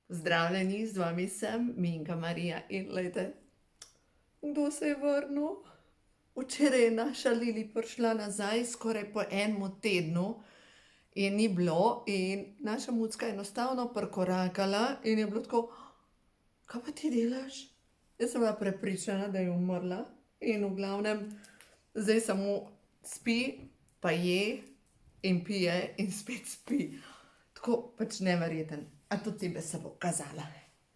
Zdravljeni, z vami sem Minka Marija in glejte, kdo se je vrnil? Včeraj je naša Lili prišla nazaj, skoraj po enem tednu in ni bilo in naša mucka je enostavno prkorakala in je bilo tako, kaj pa ti delaš? Jaz sem bila prepričana, da je umrla in v glavnem zdaj samo spi, pa je in pije in spet spi. Tako pač neverjeten. A tudi tebe se bo kazala.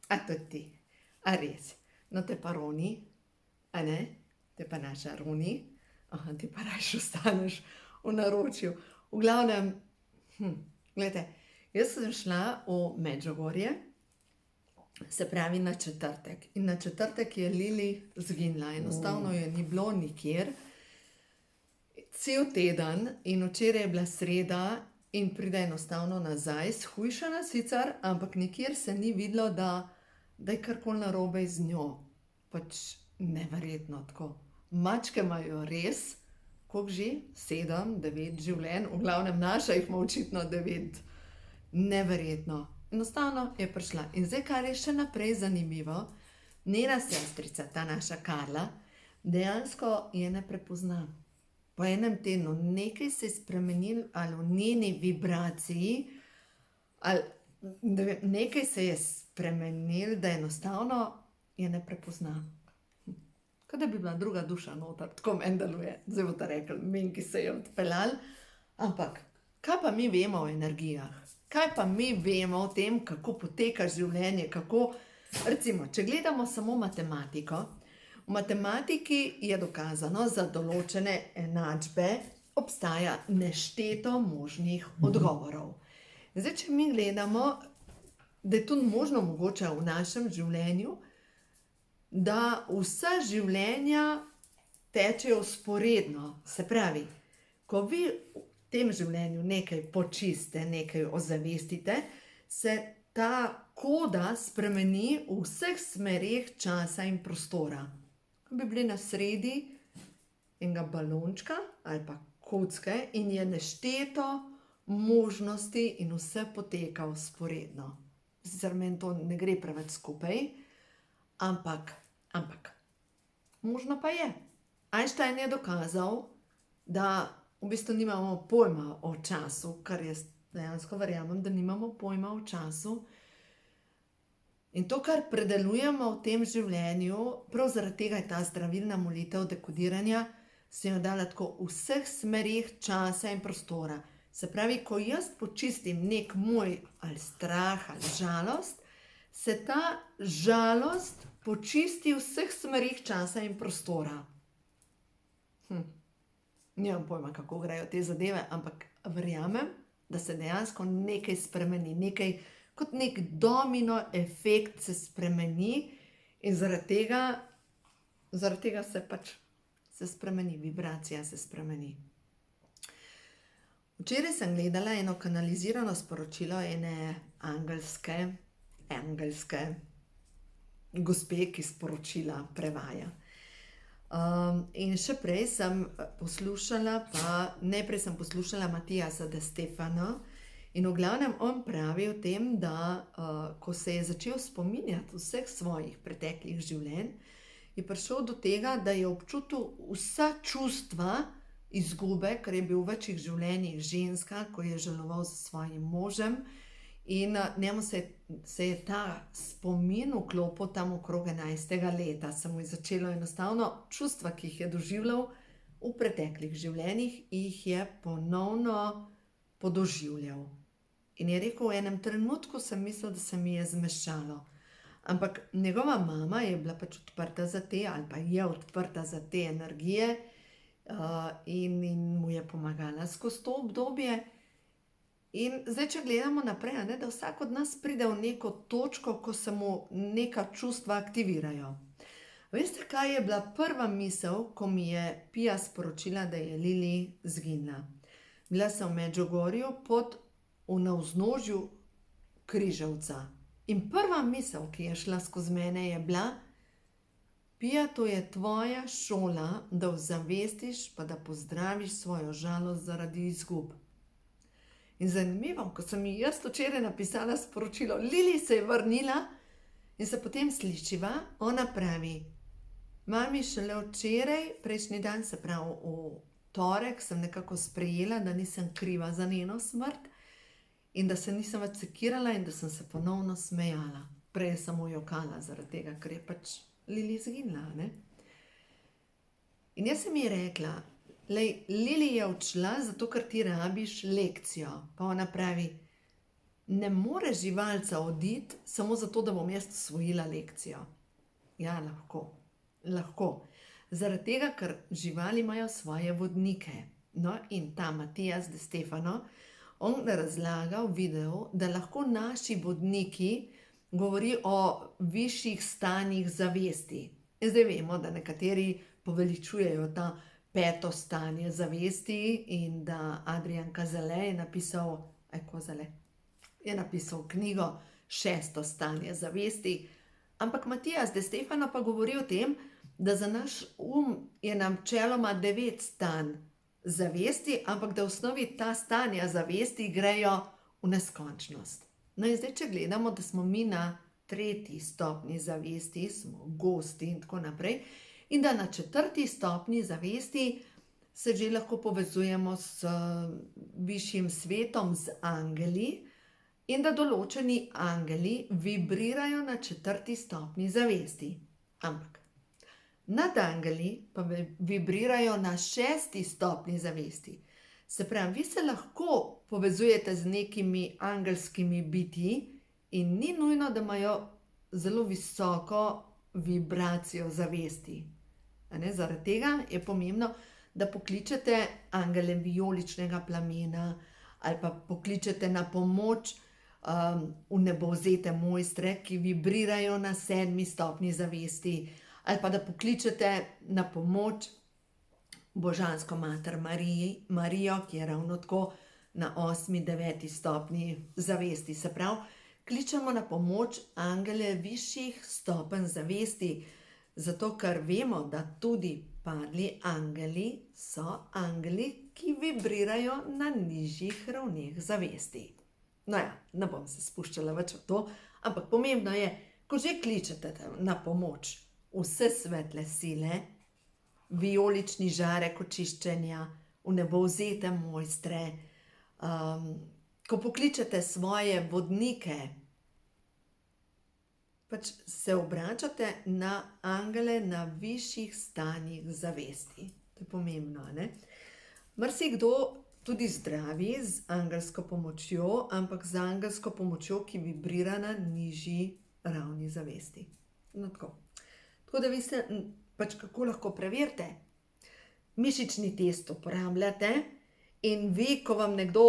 A tudi ti. A res. No te pa Roni, a ne? Te pa naša Roni. Aha, ti pa rajš ostaneš v naročju. V glavnem, gledajte, jaz sem šla v Medžugorje, se pravi na četrtek. In na četrtek je Lili zginila. Enostavno je ni bilo nikjer. Cel teden in včeraj je bila sreda in pride enostavno nazaj, shujšana sicer, ampak nikjer se ni videlo, da je karkoli narobe z njo. Pač neverjetno tako. Mačke imajo res, koliko že? 7, 9 življenj, v glavnem naša jih ima očitno 9. Neverjetno. Enostavno je prišla. In zdaj, kar je še naprej zanimivo, njena sestrica, ta naša Karla, dejansko je ne prepozna. Po enem tednu nekaj se je spremenilo ali v njeni vibraciji, ali nekaj se je spremenilo, da enostavno je ne prepozna. Kot da bi bila druga duša noter, tako meni deluje. Zdaj boste rekli, Minki se je odpeljal. Ampak, kaj pa mi vemo o energijah? Kaj pa mi vemo o tem, kako poteka življenje, kako, recimo, če gledamo samo matematiko, v matematiki je dokazano, za določene enačbe obstaja nešteto možnih odgovorov. Zdaj, če mi gledamo, da je tudi možno mogoče v našem življenju, da vsa življenja tečejo vzporedno. Se pravi, ko vi v tem življenju nekaj počiste, nekaj ozavestite, se ta koda spremeni v vseh smereh časa in prostora. Bi bili na sredi enega balončka ali pa kocke in je nešteto možnosti in vse poteka vzporedno. Sicer meni to ne gre preveč skupaj, ampak možno pa je. Einstein je dokazal, da v bistvu nimamo pojma o času, kar jaz dejansko verjamem, da nimamo pojma o času. In to, kar predelujemo v tem življenju, prav zaradi tega je ta zdravilna molitev dekodiranja, se jo dala tako v vseh smerih časa in prostora. Se pravi, ko jaz počistim nek moj ali strah ali žalost, se ta žalost počisti v vseh smerih časa in prostora. Nimam pojma, kako grejo te zadeve, ampak verjamem, da se dejansko nekaj spremeni, nekaj kot nek domino efekt se spremeni in zaradi tega se pač se spremeni, vibracija se spremeni. Včeraj sem gledala eno kanalizirano sporočilo ene angelske gospe, ki sporočila prevaja. In še prej sem poslušala, najprej sem poslušala Matijasa De Stefano. In v glavnem on pravi o tem, da ko se je začel spominjati vseh svojih preteklih življenj, je prišel do tega, da je občutil vsa čustva izgube, ker je bil v večjih življenjih ženska, ko je žaloval za svojim možem. In njemu se je ta spomin vklopil tam okrog 11. leta. Se mu je začelo enostavno čustva, ki jih je doživljal v preteklih življenjih, jih je ponovno podoživljal. In je rekel, v enem trenutku sem mislil, da se mi je zmešalo. Ampak njegova mama je bila pač odprta za te, ali pa je odprta za te energije in mu je pomagala skozi to obdobje. In zdaj, če gledamo naprej, da vsak od nas pride v neko točko, ko se mu neka čustva aktivirajo. Veste, kaj je bila prva misel, ko mi je Pija sporočila, da je Lili zginila? Bila sem v Medžugorju v navznožju Križevca. In prva misel, ki je šla skozi mene, je bila: Pija, to je tvoja šola, da ozavestiš pa da pozdraviš svojo žalost zaradi izgub. In zanimivo, ko sem ji jaz včeraj napisala sporočilo, Lili se je vrnila in se potem slišiva, ona pravi, mami, šele včeraj, prejšnji dan, se pravi v torek, sem nekako sprejela, da nisem kriva za njeno smrt in da se nisem več sekirala in da sem se ponovno smejala. Prej sem samo jokala zaradi tega, ker je pač Lili izginila, ne? In jaz sem ji rekla, lej, Lili je odšla, zato ker ti rabiš lekcijo. Pa ona pravi, ne more živalca oditi samo zato, da bom jaz osvojila lekcijo. Ja, lahko. Zaradi tega, ker živali imajo svoje vodnike. No, in ta Matijas De Stefano, on razlaga v videu, da lahko naši vodniki govori o višjih stanjih zavesti. In zdaj vemo, da nekateri poveličujejo ta peto stanje zavesti in da Adrian Kazale je napisal knjigo Šesto stanje zavesti. Ampak Matijas De Stefano pa govori o tem, da za naš je načeloma 9 stanj zavesti, ampak da v osnovi ta stanja zavesti grejo v neskončnost. No in zdaj, če gledamo, da smo mi na 3. stopnji zavesti, smo gosti in tako naprej, in da na 4. stopnji zavesti se že lahko povezujemo s višjim svetom, z angeli, in da določeni angeli vibrirajo na 4. stopnji zavesti. Ampak nadangeli pa vibrirajo na 6. stopnji zavesti. Se pravi, vi se lahko povezujete z nekimi angelskimi bitji in ni nujno, da imajo zelo visoko vibracijo zavesti. Zaradi tega je pomembno, da pokličete angele vijoličnega plamena ali pa pokličete na pomoč vnebovzete mojstre, ki vibrirajo na 7. stopnji zavesti, ali pa da pokličete na pomoč Božansko mater Marijo, ki je ravno tako na 8., 9. stopnji zavesti. Se pravi, kličemo na pomoč angele višjih stopenj zavesti, zato ker vemo, da tudi padli angeli so angeli, ki vibrirajo na nižjih ravneh zavesti. No ja, ne bom se spuščala več v to, ampak pomembno je, ko že kličete na pomoč vse svetle sile, vijolični žarek očiščenja, vnebovzete mojstre, ko pokličete svoje vodnike, pač se obračate na angele na višjih stanjih zavesti. To je pomembno, ne? Marsikdo tudi zdravi z angelsko pomočjo, ampak z angelsko pomočjo, ki vibrira na nižji ravni zavesti. No, tako. Tako da vi se pač kako lahko preverite. Mišični test uporabljate in vi, ko vam nekdo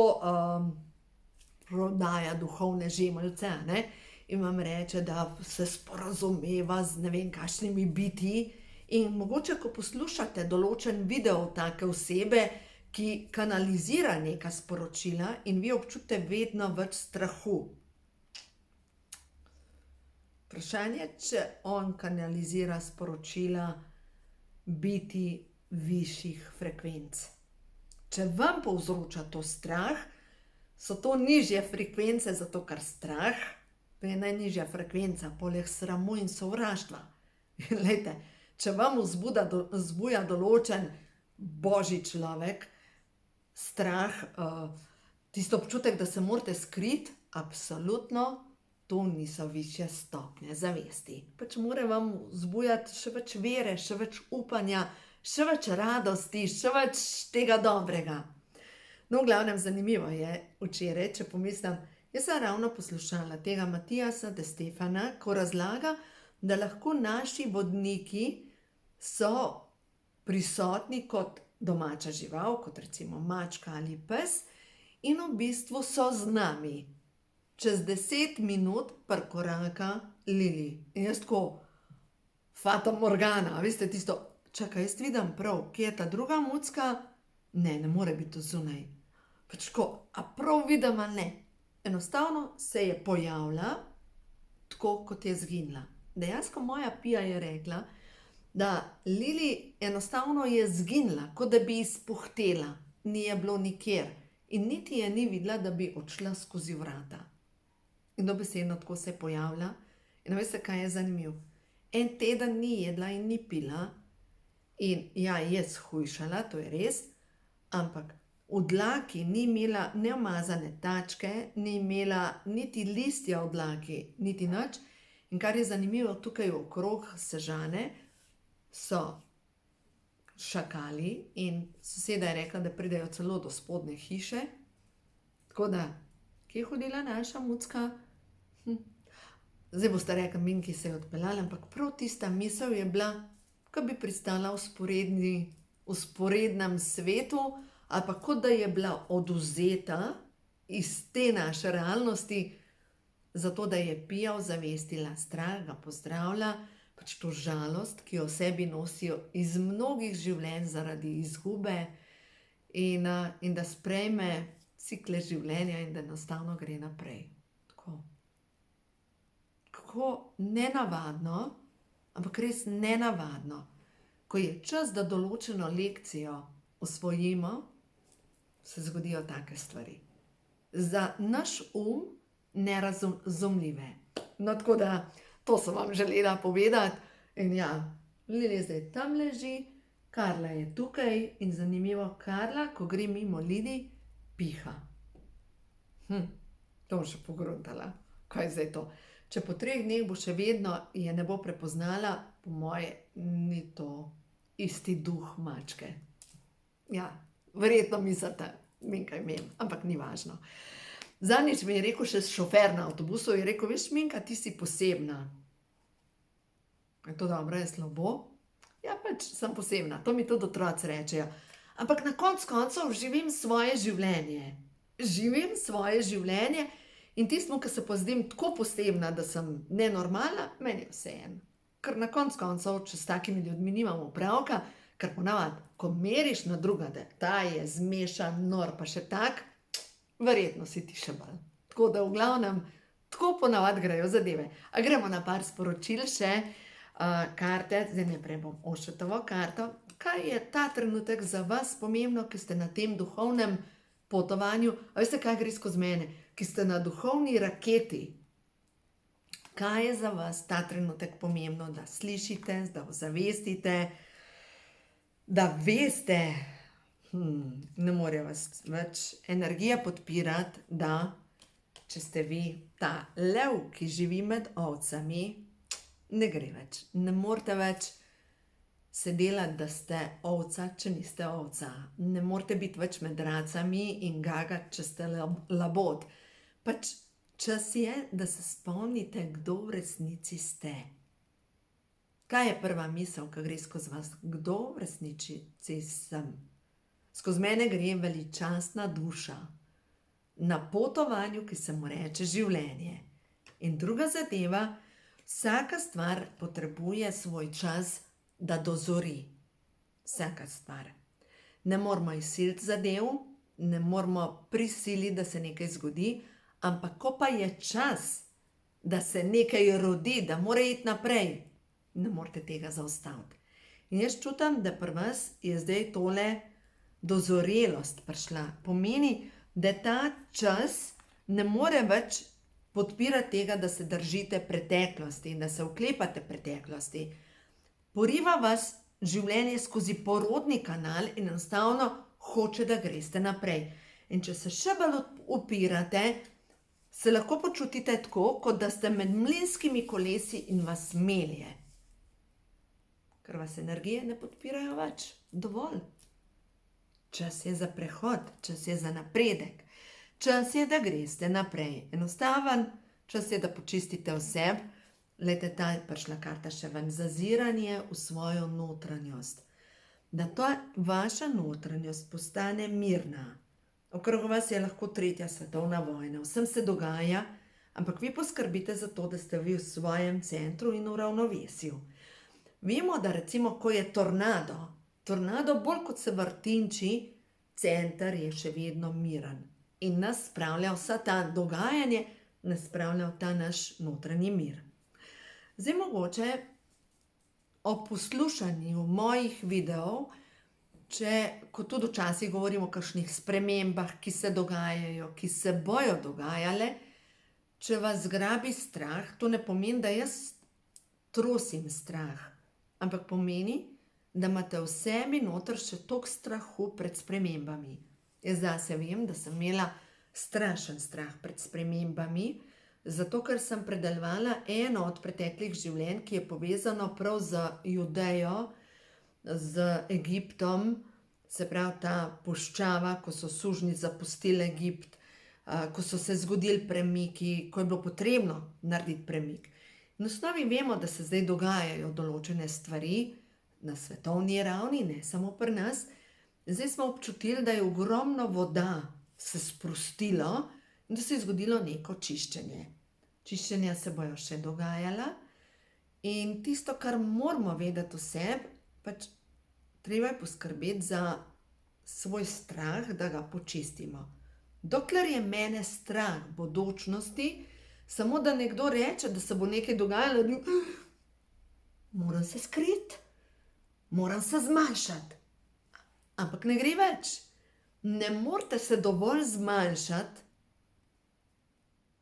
prodaja duhovne žemeljce, in vam reče, da se sporazumeva z ne vem kakšnimi bitji, in mogoče, ko poslušate določen video take osebe, ki kanalizira neka sporočila in vi občutite vedno več strahu. Vprašanje, če on kanalizira sporočila biti višjih frekvenc. Če vam povzroča to strah, so to nižje frekvence, zato ker strah je najnižja frekvenca, poleg sramu in sovraštva. In glejte, če vam vzbuja določen božji človek, strah, tisto občutek, da se morate skriti, absolutno to niso višje stopnje zavesti. Pač mora vam vzbujati še več vere, še več upanja, še več radosti, še več tega dobrega. No, v glavnem zanimivo je včeraj, če pomislim, jaz sem ravno poslušala tega Matijasa De Stefana, ko razlaga, da lahko naši vodniki so prisotni kot domača žival, kot recimo mačka ali pes, in v bistvu so z nami. Čez 10 minut prikoraka Lili. In jaz tako, fata morgana, veste tisto, čakaj, jaz vidim prav, kje je ta druga mucka? Ne more biti zunaj. Pač tako, a prav vidim ali ne? Enostavno se je pojavila, tako kot je zginila. Dejansko moja Pija je rekla, da Lili enostavno je zginila, kot da bi izpuhtela, ni je bilo nikjer. in niti je ni videla, da bi odšla skozi vrata. In dobesedno tako se je pojavila. In veste, kaj je zanimivo? En teden ni jedla in ni pila, in ja, je shujšala, to je res, ampak v dlaki ni imela neumazane tačke, ni imela niti listja v dlaki, niti nič. In kar je zanimivo, tukaj okrog Sežane so šakali in soseda je rekla, da pridejo celo do spodnje hiše. Tako da, kje je hodila naša mucka? Zdaj boste rekli, Minki se je odpeljala, ampak prav tista misel je bila, ko bi pristala v vzporednem svetu, ali pa kot da je bila odvzeta iz te naše realnosti, zato da je Pija ozavestila strah, ga pozdravlja, pač to žalost, ki jo v sebi nosijo iz mnogih življenj zaradi izgube, in da sprejme cikle življenja in da enostavno gre naprej. Kako nenavadno, ampak res nenavadno, ko je čas, da določeno lekcijo osvojimo, se zgodijo take stvari. Za naš nerazumljive. No, tako da, to sem vam želela povedati. In ja, Lili zdaj tam leži, Karla je tukaj in zanimivo, Karla, ko gre mimo Lili, piha. To bom še pogruntala. Kaj je zdaj to? Če po 3 dneh bo še vedno je ne bo prepoznala, po moje ni to isti duh mačke. Ja, verjetno mislite, Minka imem, ampak ni važno. Zadnjič mi je rekel še šofer na avtobusu, je rekel, veš, Minka, ti si posebna. Je to dobro, je slabo? Ja, pač sem posebna, to mi tudi otroci rečejo. Ampak na koncu koncev živim svoje življenje. Živim svoje življenje in tistim, ki se pozdim tako posebna, da sem nenormalna, meni je vseeno. Ker na koncu koncev, če s takimi ljudmi nimamo opravka, ker ponavadi, ko meriš na druga, da ta je zmešan, nor, pa še tak, verjetno si ti še bolj. Tako da v glavnem, tako ponavadi grejo zadeve. A gremo na par sporočil še, karte, zdaj najprej bom Ošetovo karto. Kaj je ta trenutek za vas pomembno, ki ste na tem duhovnem potovanju? A veste, kaj gre skozi mene? Ki ste na duhovni raketi. Kaj je za vas ta trenutek pomembno, da slišite, da ozavestite, da veste, ne more vas več energija podpirati, da če ste vi ta lev, ki živi med ovcami, ne gre več. Ne morete več se delati, da ste ovca, če niste ovca. Ne morete biti več med racami in gagati, če ste labod. Pač čas je, da se spomnite, kdo v resnici ste. Kaj je prva misel, ki gre skozi vas? Kdo v resnici sem? Skozi mene gre veličastna duša. Na potovanju, ki se mu reče življenje. In druga zadeva, vsaka stvar potrebuje svoj čas, da dozori. Vsaka stvar. Ne moramo izsiliti zadev, ne moramo prisiliti, da se nekaj zgodi, ampak ko pa je čas, da se nekaj rodi, da mora iti naprej, ne morete tega zaustaviti. In jaz čutim, da pri vas je zdaj tole dozorelost prišla. Pomeni, da ta čas ne more več podpirati tega, da se držite preteklosti in da se oklepate preteklosti. Poriva vas življenje skozi porodni kanal in enostavno hoče, da greste naprej. In če se še bolj upirate, se lahko počutite tako, kot da ste med mlinskimi kolesi in vas melje. Ker vas energije ne podpirajo več. Dovolj. Čas je za prehod, čas je za napredek. Čas je, da greste naprej. Enostaven, čas je, da počistite vse. Glejte, ta je prišla karta še ven. Zaziranje v svojo notranjost. Da ta vaša notranjost postane mirna. Okrog vas je lahko 3. svetovna vojna. Vsem se dogaja, ampak vi poskrbite za to, da ste vi v svojem centru in v ravnovesju. Vemo, da recimo, ko je tornado bolj kot se vrtinči, center je še vedno miren. In nas spravlja vsa ta dogajanje, nas spravlja v ta naš notranji mir. Zdaj mogoče ob poslušanju mojih videov ko tudi včasih govorimo o kakšnih spremembah, ki se dogajajo, ki se bojo dogajale, če vas zgrabi strah, to ne pomeni, da jaz trosim strah, ampak pomeni, da imate v sebi noter še toliko strahu pred spremembami. Jaz zase vem, da sem imela strašen strah pred spremembami, zato ker sem predelovala eno od preteklih življenj, ki je povezano prav z Judejo, z Egiptom, se pravi ta puščava, ko so sužnji zapustili Egipt, ko so se zgodili premiki, ko je bilo potrebno narediti premik. In v osnovi vemo, da se zdaj dogajajo določene stvari na svetovni ravni, ne samo pri nas. Zdaj smo občutili, da je ogromno voda se sprostilo in da se je zgodilo neko čiščenje. Čiščenja se bojo še dogajala in tisto, kar moramo vedeti v sebi, pač treba je poskrbeti za svoj strah, da ga počistimo. Dokler je mene strah bodočnosti, samo da nekdo reče, da se bo nekaj dogajalo, moram se skriti, moram se zmanjšati. Ampak ne gre več. Ne morete se dovolj zmanjšati,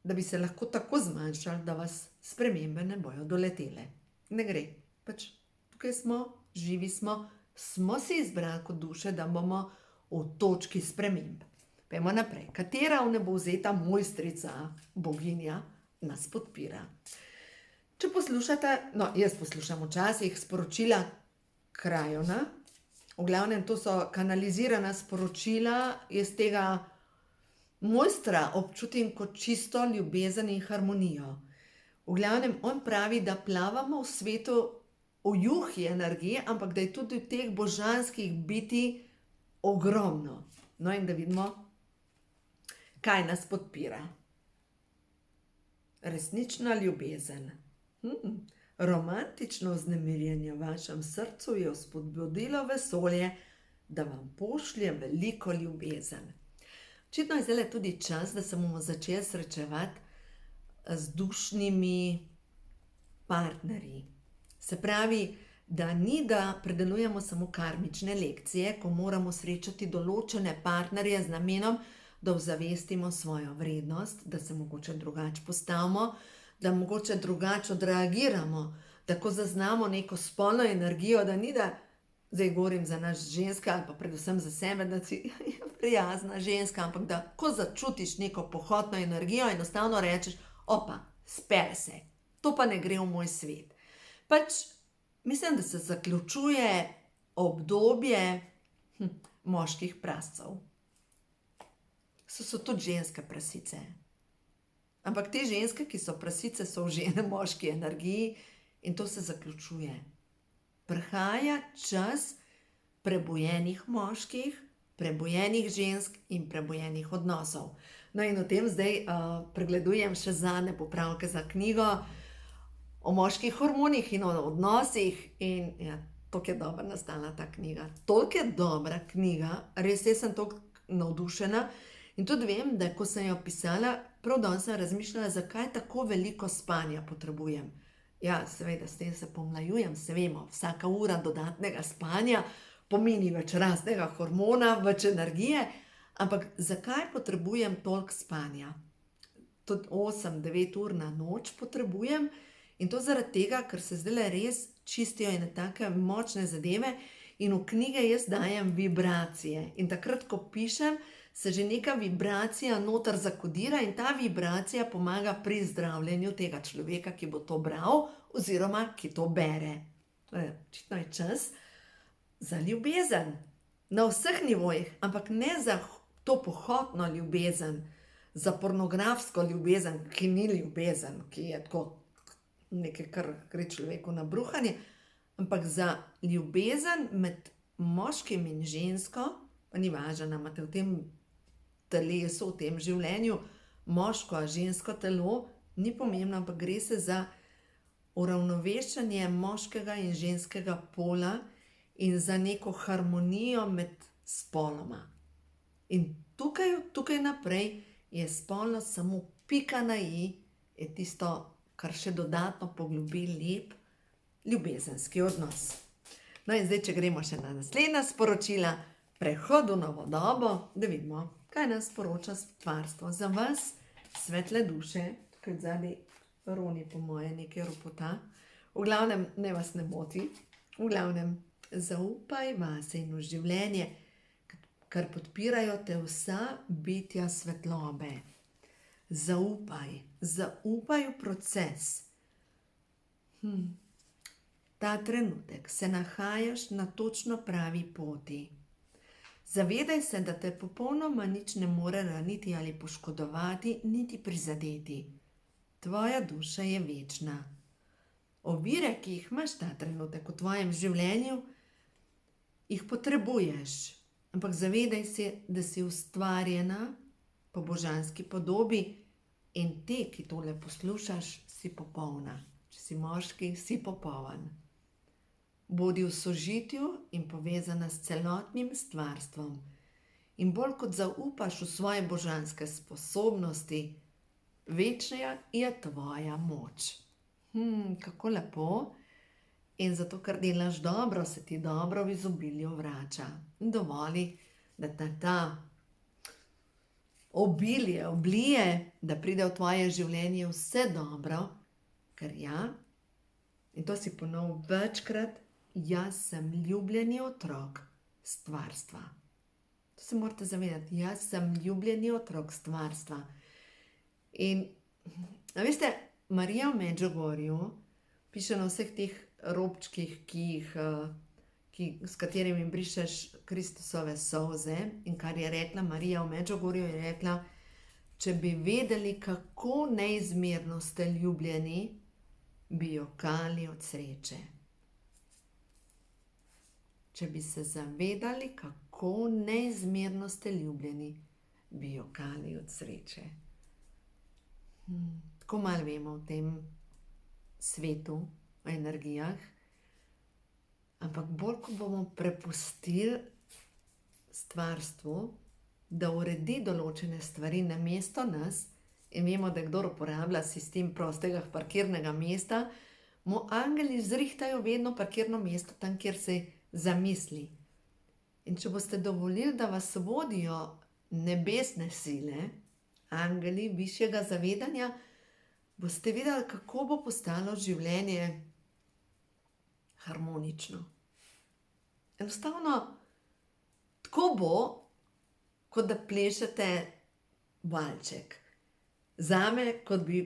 da bi se lahko tako zmanjšali, da vas spremembe ne bojo doletele. Ne gre. Pač tukaj smo, živi smo si izbrali kot duše, da bomo v točki sprememb. Pojmo naprej. Katera vnebovzeta mojstrica, boginja, nas podpira? Če poslušate, jaz poslušam včasih sporočila krajona, v glavnem to so kanalizirana sporočila, jaz tega mojstra občutim kot čisto ljubezen in harmonijo. V glavnem on pravi, da plavamo v svetu v juhi energije, ampak da je tudi teh božanskih bitij ogromno. No in da vidimo, kaj nas podpira. Resnična ljubezen. Romantično vznemirjenje v vašem srcu je vzpodbudilo vesolje, da vam pošlje veliko ljubezen. Očitno je zdaj tudi čas, da se bomo začeli srečevati z dušnimi partnerji. Se pravi, da ni, da predelujemo samo karmične lekcije, ko moramo srečati določene partnerje z namenom, da ozavestimo svojo vrednost, da se mogoče drugače postavimo, da mogoče drugače odreagiramo, da ko zaznamo neko spolno energijo, da ni, da zdaj govorim za nas ženske ali pa predvsem za sebe, da si prijazna ženska, ampak da ko začutiš neko pohotno energijo, enostavno rečeš, opa, spere se, to pa ne gre v moj svet. Pač mislim, da se zaključuje obdobje moških prascev. So tudi ženske prasice. Ampak te ženske, ki so prasice, so vžene moški energiji in to se zaključuje. Prihaja čas prebujenih moških, prebujenih žensk in prebujenih odnosov. No in o tem zdaj pregledujem še zadnje popravke za knjigo o moških hormonih in o odnosih in ja, toliko je dobra nastala ta knjiga. Toliko je dobra knjiga, res jaz sem toliko navdušena in tudi vem, da ko sem jo pisala, prav danes sem razmišljala, zakaj tako veliko spanja potrebujem. Ja, seveda, s tem se pomlajujem, se vemo, vsaka ura dodatnega spanja pomeni več rastnega hormona, več energije, ampak zakaj potrebujem toliko spanja? Tudi 8-9 ur na noč potrebujem in to zaradi tega, ker se zdaj res čistijo ene take močne zadeve in v knjige jaz dajem vibracije. In takrat, ko pišem, se že neka vibracija noter zakodira in ta vibracija pomaga pri zdravljenju tega človeka, ki bo to bral oziroma ki to bere. Očitno je čas za ljubezen na vseh nivojih, ampak ne za to pohotno ljubezen, za pornografsko ljubezen, ki ni ljubezen, ki je tako nekaj, kar gre človeku na bruhanje, ampak za ljubezen med moškim in žensko, pa ni važno, imate v tem telesu, v tem življenju moško, a žensko telo, ni pomembno, ampak gre se za uravnovešanje moškega in ženskega pola in za neko harmonijo med spoloma. In tukaj naprej je spolnost samo pika na i, je tisto, kar še dodatno poglobi lep ljubezenski odnos. No in zdaj, če gremo še na naslednja sporočila, prehod v novo dobo, da vidimo, kaj nas sporoča stvarstvo. Za vas, svetle duše, tukaj zadnji Roni po moje nekaj ropota, v glavnem ne vas ne moti, v glavnem zaupaj vase in v življenje, ker podpirajo te vsa bitja svetlobe. Zaupaj v proces. Ta trenutek se nahajaš na točno pravi poti. Zavedaj se, da te popolnoma nič ne more raniti ali poškodovati, niti prizadeti. Tvoja duša je večna. Ovire, ki jih imaš ta trenutek v tvojem življenju, jih potrebuješ. Ampak zavedaj se, da si ustvarjena po božanski podobi in ti, ki tole poslušaš, si popolna. Če si moški, si popoln. Bodi v sožitju in povezana s celotnim stvarstvom. In bolj kot zaupaš v svoje božanske sposobnosti, večja je tvoja moč. Kako lepo. In zato, ker delaš dobro, se ti dobro v izobilju vrača. Dovoli, da ta obilje oblije, da pride v tvoje življenje vse dobro, ker in to si ponovil večkrat, jaz sem ljubljeni otrok stvarstva. To se morate zavedati, jaz sem ljubljeni otrok stvarstva. In, veste, Marija v Medžugorju piše na vseh teh robčkih, s katerimi brišeš Kristusove solze, in kar je rekla Marija v Medžugorju, je rekla, če bi vedeli, kako neizmerno ste ljubljeni, bi jokali od sreče. Če bi se zavedali, kako neizmerno ste ljubljeni, bi jokali od sreče. Tako malo vemo v tem svetu, o energijah, ampak bolj, ko bomo prepustili stvarstvu, da uredi določene stvari namesto nas, in vemo, da kdor uporablja sistem prostega parkirnega mesta, mu angeli zrihtajo vedno parkirno mesto tam, kjer se zamisli. In če boste dovolili, da vas vodijo nebesne sile, angeli višjega zavedanja, boste videli, kako bo postalo življenje harmonično. Enostavno, tako bo, kot da plešete valček. Zame, kot bi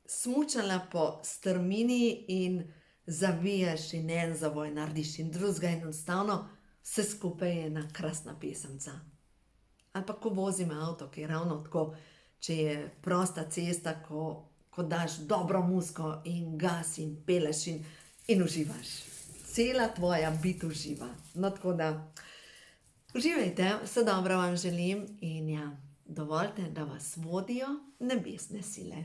smučala po strmini in zaviješ in en zavoj narediš in drugega, in enostavno vse skupaj je ena krasna pesemca. Ali pa ko vozim avto, ki je ravno tako, če je prosta cesta, ko daš dobro muziko in gas in peleš in uživaš. Cela tvoja bit uživa. No, tako da uživajte, vse dobro vam želim in dovolite, da vas vodijo nebesne sile.